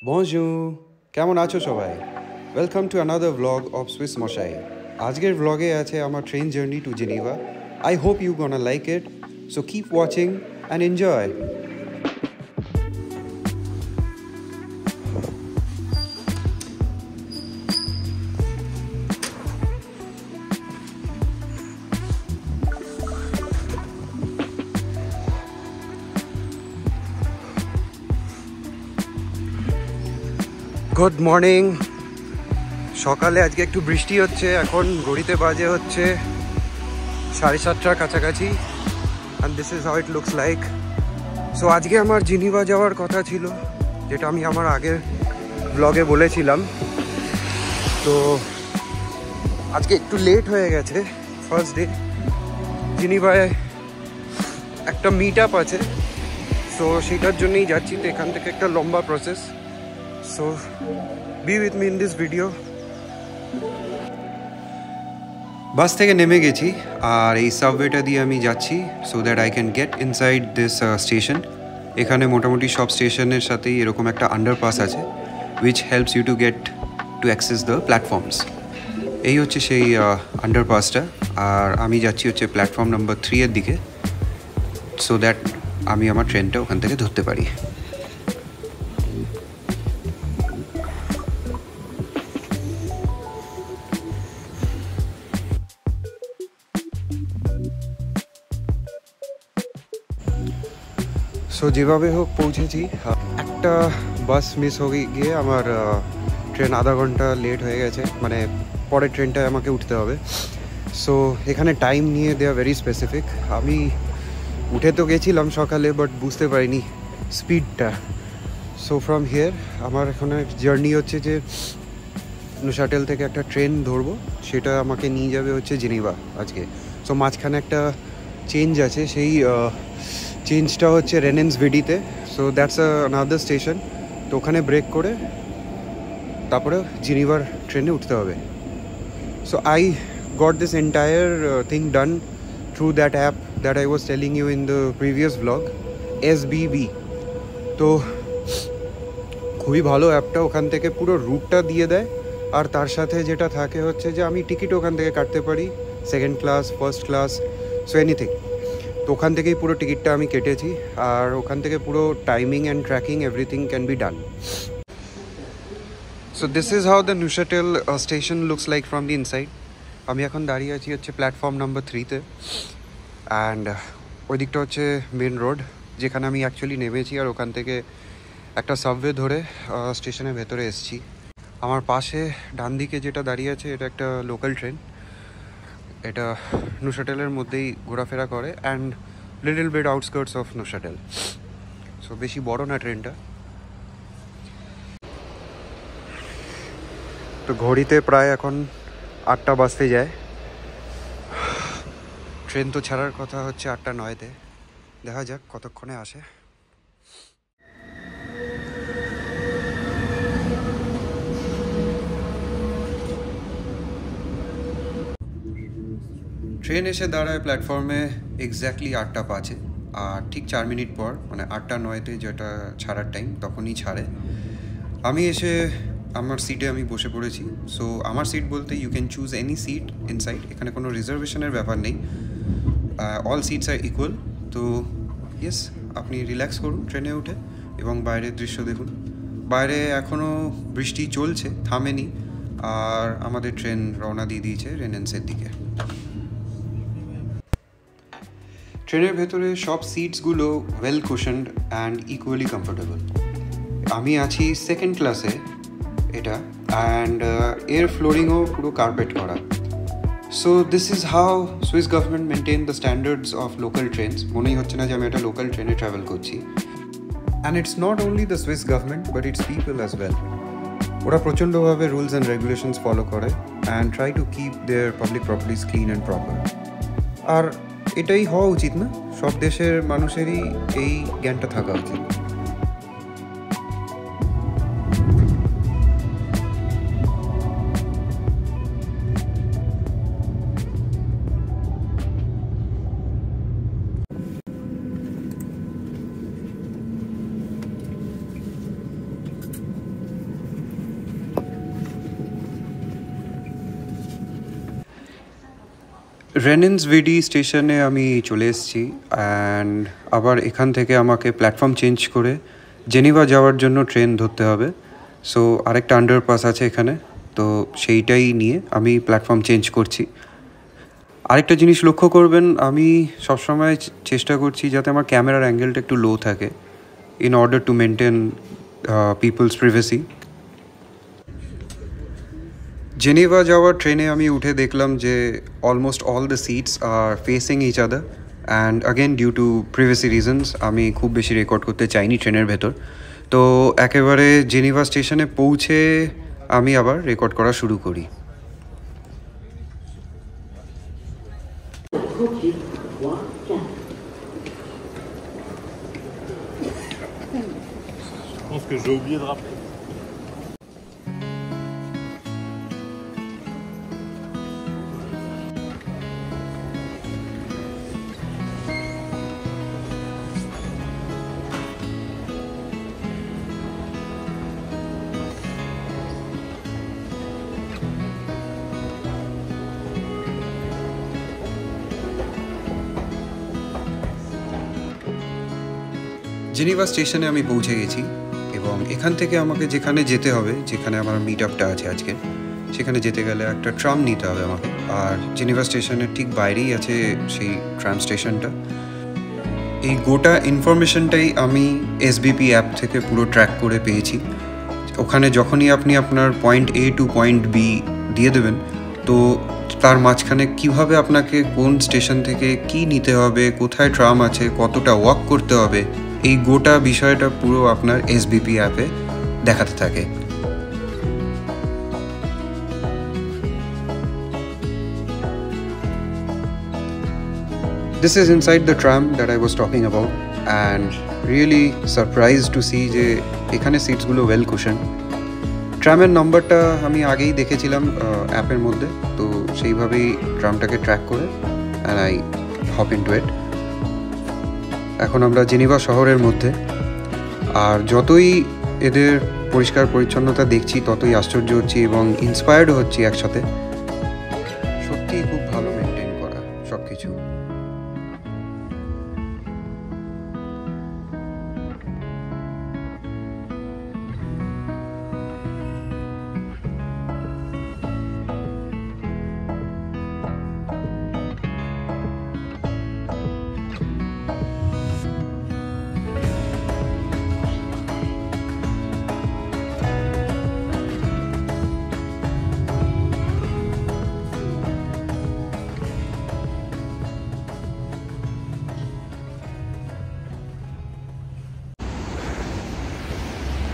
Bonjour, কেমন আছো সবাই? Welcome to another vlog of Swiss Moshai. আজকের vlog-এ আছে আমার train journey to Geneva. I hope you gonna like it. So keep watching and enjoy. Good morning. সকালে আজকে একটু বৃষ্টি হচ্ছে, এখন ঘড়িতে বাজে হচ্ছে 7:30টার কাছাকাছি। And this is how it looks like. So আজকে আমার জিনিভা যাওয়ার কথা ছিল, যেটা আমি আমার আগের ব্লগে বলেছিলাম। তো আজকে একটু লেট হয়ে গেছে। ফার্স্ট ডে জিনিভায় একটা মিট আপ আছে, সো সেটার জন্যই যাচ্ছি। তো এখান থেকে একটা লম্বা process. So be with me in this video. Bus থেকে নেমে গেছি আর এই সাবওয়েটা দিয়ে আমি যাচ্ছি so that I can get inside this station. এখানে মোটামুটি সব স্টেশনের সাথেই এরকম একটা আন্ডারপাস আছে which helps you to get to access the platforms. এই হচ্ছে সেই আন্ডারপাসটা, আর আমি যাচ্ছি হচ্ছে প্ল্যাটফর্ম নাম্বার 3 এর দিকে, সো দ্যাট আমি আমার ট্রেনটা ওখান থেকে ধরতে পারি। সো যেভাবে হোক পৌঁছেছি। একটা বাস মিস হয়ে গিয়ে আমার ট্রেন আধা ঘন্টা লেট হয়ে গেছে, মানে পরের ট্রেনটায় আমাকে উঠতে হবে। সো এখানে টাইম নিয়ে দেওয়া ভেরি স্পেসিফিক। আমি উঠে তো গেছিলাম সকালে, বাট বুঝতে পারিনি স্পিডটা। সো ফ্রম হিয়ার আমার এখানে জার্নি হচ্ছে যে নুসাটেল থেকে একটা ট্রেন ধরবো, সেটা আমাকে নিয়ে যাবে হচ্ছে জেনিভা আজকে। সো মাঝখানে একটা চেঞ্জ আছে, সেই চেঞ্জটা হচ্ছে রেনেন্স ভিডিতে। So that's another station. তো ওখানে ব্রেক করে তারপরে জেনিভার ট্রেনে উঠতে হবে। So I got this entire thing done through that app that I was telling you in the previous blog, SBB। তো খুবই ভালো অ্যাপটা, ওখান থেকে পুরো রুটটা দিয়ে দেয়। আর তার সাথে যেটা থাকে হচ্ছে যে আমি টিকিট ওখান থেকে কাটতে পারি, second class, first class, so anything. তো ওখান থেকেই পুরো টিকিটটা আমি কেটেছি, আর ওখান থেকে পুরো timing and tracking everything can be done. So this is how the Neuchatel station looks like from the inside. আমি এখন দাঁড়িয়ে আছি হচ্ছে প্ল্যাটফর্ম নাম্বার 3-তে, অ্যান্ড ওই দিকটা হচ্ছে মেন রোড যেখানে আমি অ্যাকচুয়ালি নেমেছি। আর ওখান থেকে একটা সাবওয়ে ধরে স্টেশনের ভেতরে এসেছি। আমার পাশে ডান দিকে যেটা দাঁড়িয়ে আছে এটা একটা লোকাল ট্রেন। এটা নুসাটেলের মধ্যেই ঘোরাফেরা করে, and little bit outskirts of Neuchatel. So বেশি বড় না ট্রেনটা। তো ঘড়িতে প্রায় এখন 8টা বাজতে যায়। ট্রেন তো ছাড়ার কথা হচ্ছে 8:09-তে। দেখা যাক কতক্ষণে আসে। ট্রেন এসে দাঁড়ায় প্ল্যাটফর্মে এক্স্যাক্টলি 8:05-এ, আর ঠিক 4 মিনিট পর মানে 8:09-তে যেটা ছাড়ার টাইম তখনই ছাড়ে। আমি এসে আমার সিটে আমি বসে পড়েছি। সো আমার সিট বলতে you can choose any seat inside, এখানে কোনো রিজার্ভেশনের ব্যাপার নেই, অল সিটস আর ইকুয়াল। তো ইয়েস, আপনি রিল্যাক্স করুন ট্রেনে উঠে এবং বাইরের দৃশ্য দেখুন। বাইরে এখনও বৃষ্টি চলছে, থামেনি, আর আমাদের ট্রেন রওনা দিয়ে দিয়েছে রেনেন্সের দিকে। ট্রেনের ভেতরে সব সিটসগুলো ওয়েল কুশনড অ্যান্ড ইকুয়ালি কমফোর্টেবল। আমি আছি সেকেন্ড ক্লাসে এটা, অ্যান্ড এর ফ্লোরিংও পুরো কার্পেট করা। So this is how Swiss government maintain the standards of local trains. মনেই হচ্ছে না যে আমি একটা লোকাল ট্রেনে ট্রাভেল করছি। And it's not only the Swiss government but it's people as well. ওরা প্রচণ্ডভাবে রুলস অ্যান্ড রেগুলেশনস ফলো করে and try to keep their public properties clean and proper. আর এটাই হওয়া উচিত না? সব দেশের মানুষেরই এই জ্ঞানটা থাকা উচিত। রেনেন্স ভিডি স্টেশনে আমি চলে এসেছি অ্যান্ড আবার এখান থেকে আমাকে প্ল্যাটফর্ম চেঞ্জ করে জেনিভা যাওয়ার জন্য ট্রেন ধরতে হবে। সো আরেকটা আন্ডারপাস আছে এখানে, তো সেইটাই নিয়ে আমি প্ল্যাটফর্ম চেঞ্জ করছি। আরেকটা জিনিস লক্ষ্য করবেন, আমি সবসময় চেষ্টা করছি যাতে আমার ক্যামেরার অ্যাঙ্গেলটা একটু লো থাকে in order to maintain people's privacy. Geneva যাওয়ার ট্রেনে আমি উঠে দেখলাম যে almost all the seats are facing each other and again due to privacy reasons আমি খুব বেশি রেকর্ড করতে চাইনি ট্রেনের ভেতর। তো একেবারে জেনিভা স্টেশনে পৌঁছে আমি আবার রেকর্ড করা শুরু করি। Je pense que j'ai oublié de rappeler. Geneva স্টেশনে আমি পৌঁছে গেছি এবং এখান থেকে আমাকে যেখানে যেতে হবে, যেখানে আমার মিট আপটা আছে আজকে, সেখানে যেতে গেলে একটা ট্রাম নিতে হবে আমাকে। আর জেনিভা স্টেশনের ঠিক বাইরেই আছে সেই ট্রাম স্টেশনটা। এই গোটা ইনফরমেশনটাই আমি এসবিপি অ্যাপ থেকে পুরো ট্র্যাক করে পেয়েছি। ওখানে যখনই আপনি আপনার পয়েন্ট এ টু পয়েন্ট বি দিয়ে দেবেন, তো তার মাঝখানে কিভাবে আপনাকে কোন স্টেশন থেকে কি নিতে হবে, কোথায় ট্রাম আছে, কতটা ওয়াক করতে হবে, এই গোটা বিষয়টা পুরো আপনার এসবিপি অ্যাপে দেখাতে থাকে। This is inside the tram that I was talking about and really surprised to see যে এখানে সিটসগুলো ওয়েল কুশন। ট্রামের নম্বরটা আমি আগেই দেখেছিলাম অ্যাপের মধ্যে, তো সেইভাবেই ট্রামটাকে ট্র্যাক করে অ্যান্ড আই হপ ইনটু ইট। এখন আমরা জেনিভা শহরের মধ্যে, আর যতই এদের পরিষ্কার পরিচ্ছন্নতা দেখছি ততই আশ্চর্য হচ্ছি এবং ইন্সপায়ার্ড হচ্ছি একসাথে। সত্যিই খুব ভালো মেনটেন করা সব কিছু।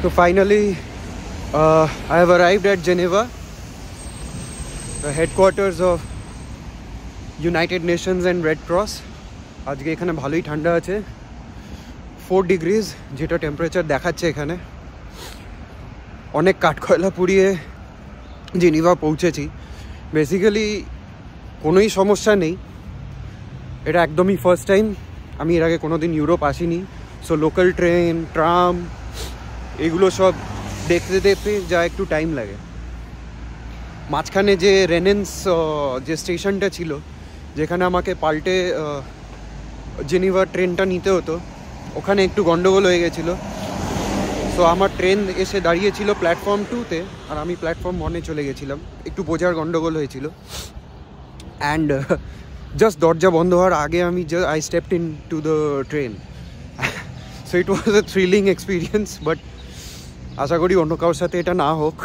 So finally, I have arrived at Geneva, the headquarters of United Nations and Red Cross. আজকে এখানে ভালোই ঠান্ডা আছে, 4 ডিগ্রিজ যেটা টেম্পারেচার দেখাচ্ছে এখানে। অনেক কাঠকয়লা পুড়িয়ে জেনিভা পৌঁছেছি। বেসিক্যালি কোনোই সমস্যা নেই, এটা একদমই ফার্স্ট টাইম। আমি এর আগে কোনোদিন ইউরোপ আসিনি, সো লোকাল ট্রেন, ট্রাম এগুলো সব দেখতে দেখতে যা একটু টাইম লাগে। মাঝখানে যে রেনেন্স যে স্টেশনটা ছিল, যেখানে আমাকে পাল্টে জেনিভা ট্রেনটা নিতে হতো, ওখানে একটু গন্ডগোল হয়ে গেছিলো। সো আমার ট্রেন এসে দাঁড়িয়েছিল প্ল্যাটফর্ম 2-তে আর আমি প্ল্যাটফর্ম 1-এ চলে গেছিলাম। একটু বোঝার গন্ডগোল হয়েছিল অ্যান্ড জাস্ট দরজা বন্ধ হওয়ার আগে আমি I stepped into the train. So it was a thrilling experience, but আশা করি অন্য কারোর সাথে এটা না হোক।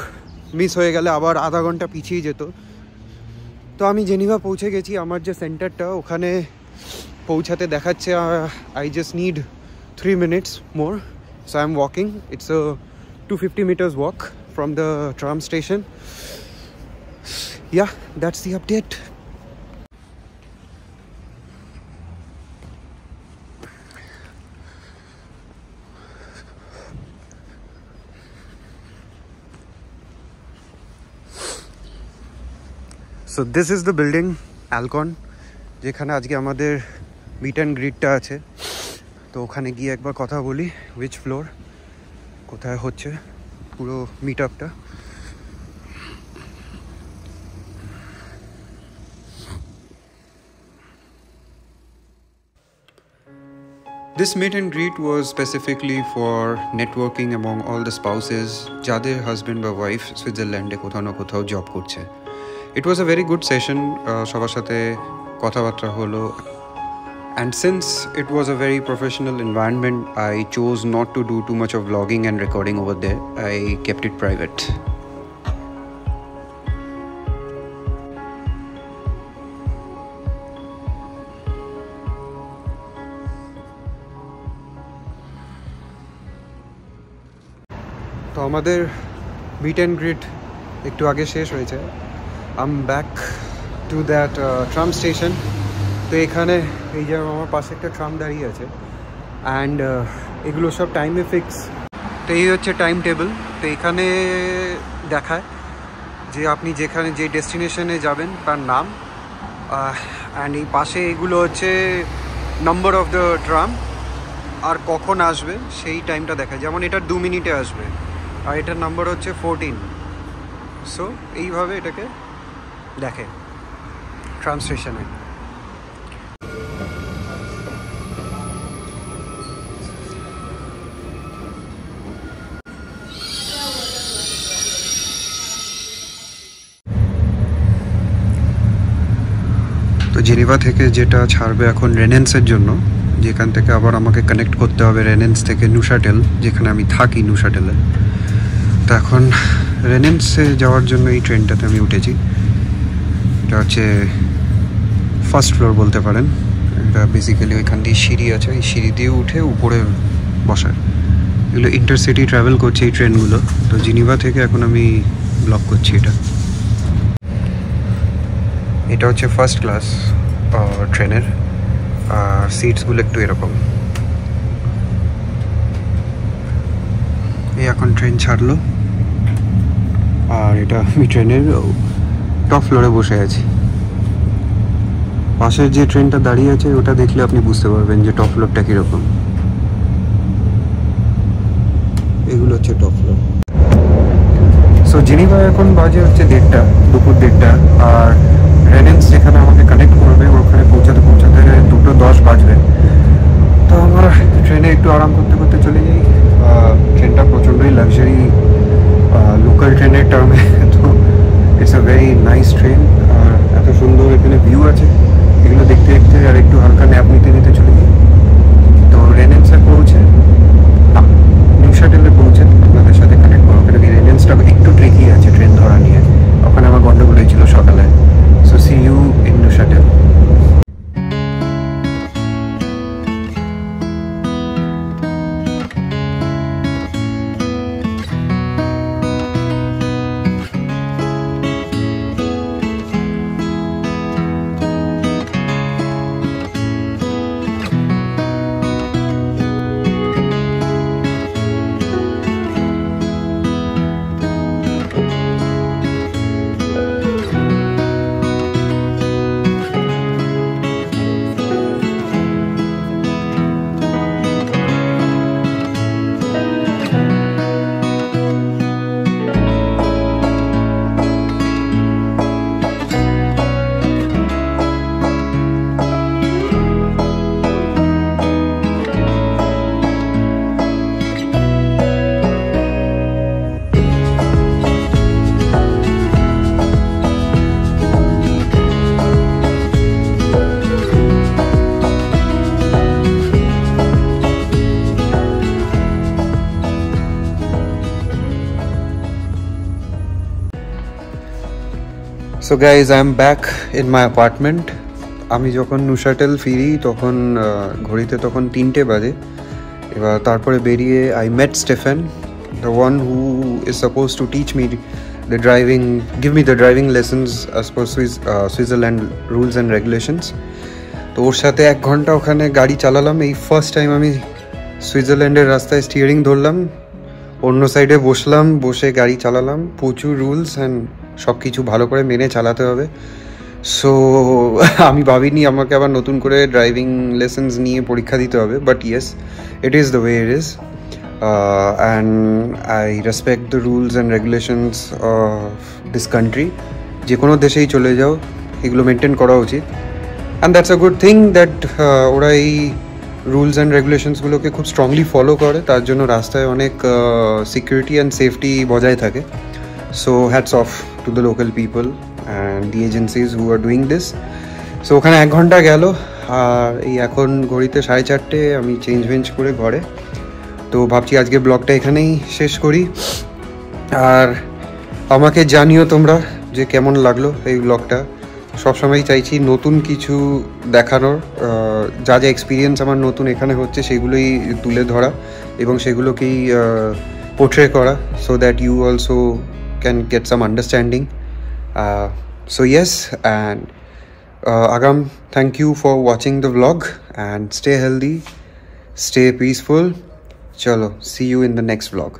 মিস হয়ে গেলে আবার আধা ঘন্টা পিছিয়ে যেত। তো আমি জেনিভা পৌঁছে গেছি। আমার যে সেন্টারটা, ওখানে পৌঁছাতে দেখাচ্ছে I just need 3 minutes more. So I'm walking. It's a 250 meters walk from the tram station. Yeah, that's the update. So this is the building, Alcon, যেখানে আজকে আমাদের মিট অ্যান্ড গ্রিটটা আছে। তো ওখানে গিয়ে একবার কথা বলি উইচ ফ্লোর, কোথায় হচ্ছে পুরো মিট আপটা। This meet and greet was specifically for networking among all the spouses যাদের হাজব্যান্ড বা ওয়াইফ সুইজারল্যান্ডে কোথাও না কোথাও জব করছে। It was a very good session, সবার সাথে কথাবার্তা হলো, and since it was a very professional environment, I chose not to do too much of vlogging and recording over there. I kept it private. তো আমাদের meet and grit একটু আগে শেষ হয়েছে। I am back to that tram station. তো এখানে এই যে আমার পাশে একটা ট্রাম দাঁড়িয়ে আছে, অ্যান্ড এগুলো সব টাইমে ফিক্স। তো এই হচ্ছে টাইম টেবিল। তো এখানে দেখায় যে আপনি যেখানে যে ডেস্টিনেশনে যাবেন তার নাম, অ্যান্ড এই পাশে এগুলো হচ্ছে নাম্বার অফ দ্য ট্রাম আর কখন আসবে সেই টাইমটা দেখায়। যেমন এটা 2 মিনিটে আসবে আর এটার নাম্বার হচ্ছে 14। সো এইভাবে এটাকে দেখে ট্রাম স্টেশনে। তো জেনিভা থেকে যেটা ছাড়বে এখন রেনেন্সের জন্য, যেখান থেকে আবার আমাকে কানেক্ট করতে হবে রেনেন্স থেকে নুসাটেল, যেখানে আমি থাকি নুসাটেলে। তো এখন রেনেন্সে যাওয়ার জন্য এই ট্রেনটাতে আমি উঠেছি। এটা হচ্ছে ফার্স্ট ফ্লোর বলতে পারেন। এটা বেসিক্যালি ওইখান দিয়ে সিঁড়ি আছে, এই সিঁড়ি দিয়ে উঠে উপরে বসার। এগুলো ইন্টারসিটি ট্রাভেল করছে এই ট্রেনগুলো। তো জেনিভা থেকে এখন আমি ব্লক করছি এটা। এটা হচ্ছে ফার্স্ট ক্লাস ট্রেনের, আর সিটসগুলো একটু এরকম। এই এখন ট্রেন ছাড়লো, আর এটা আমি ট্রেনের টপ ফ্লোরে বসে আছি। পাশের যে ট্রেনটা দাঁড়িয়ে আছে ওটা দেখলে আপনি বুঝতে পারবেন যে টপ ফ্লোরটা কীরকম। এগুলো হচ্ছে টপ ফ্লোর। সো জেনিভা এখন বাজে হচ্ছে 1:30, দুপুর 1:30, আর রেনেন্স যেখানে আমাকে কানেক্ট করবে ওখানে পৌঁছাতে 2:10 বাজবে। তো আমরা ট্রেনে একটু আরাম করতে করতে চলে যাই। ট্রেনটা প্রচণ্ডই লাক্সারি লোকাল ট্রেনের টার্মে। তো it's a very nice train, আর এত সুন্দর এখানে ভিউ আছে। এগুলো দেখতে দেখতে আর একটু হালকা ন্যাপ নিতে নিতে চলে যাই। তো রেনেন্সে পৌঁছে নিউশাটেলে পৌঁছে আপনাদের সাথে কানেক্ট করবো, কেন কি রেনেন্সটা একটু ট্রেকি আছে ট্রেন ধরা নিয়ে। ওখানে আমার গন্ডগোল হয়েছিল সকালে। So see you in Neuchâtel. So guys, I am back in my apartment. আমি যখন নুসাটেল ফিরি তখন ঘড়িতে তখন 3টে বাজে। এবার তারপরে বেরিয়ে I met Stefan, the one who is supposed to teach me the driving, give me the driving lessons as per Switzerland rules and regulations. তো ওর সাথে 1 ঘন্টা ওখানে গাড়ি চালালাম। এই ফার্স্ট টাইম আমি সুইজারল্যান্ডের রাস্তায় স্টিয়ারিং ধরলাম, অন্য সাইডে বসলাম, বসে গাড়ি চালালাম। প্রচুর রুলস অ্যান্ড সব কিছু ভালো করে মেনে চালাতে হবে। সো আমি ভাবিনি আমাকে আবার নতুন করে ড্রাইভিং লেসেন্স নিয়ে পরীক্ষা দিতে হবে, but yes, it is the way it is, and I respect the rules and regulations of this country. যে কোনো দেশেই চলে যাও এগুলো মেনটেন করা উচিত, and that's a good thing that ওরা এই রুলস অ্যান্ড রেগুলেশনসগুলোকে খুব স্ট্রংলি ফলো করে, তার জন্য রাস্তায় অনেক সিকিউরিটি অ্যান্ড সেফটি বজায় থাকে। So hats off to the local people and the agencies who are doing this. So ওখানে 1 ঘন্টা গেল, আর এই এখন ঘড়িতে 4:30 আমি চেঞ্জ করে ঘরে। তো ভাবছি আজকে ব্লগটা এখানেই শেষ করি, আর আমাকে জানিও তোমরা যে কেমন লাগলো এই ব্লগটা। সবসময় চাইছি নতুন কিছু দেখানোর, যা যা এক্সপিরিয়েন্স আমার নতুন এখানে হচ্ছে সেগুলোই তুলে ধরা এবং সেগুলোকেই পোর্ট্রে করা, so that you also can get some understanding. So yes, and Agam, thank you for watching the vlog and stay healthy, stay peaceful. Chalo, see you in the next vlog.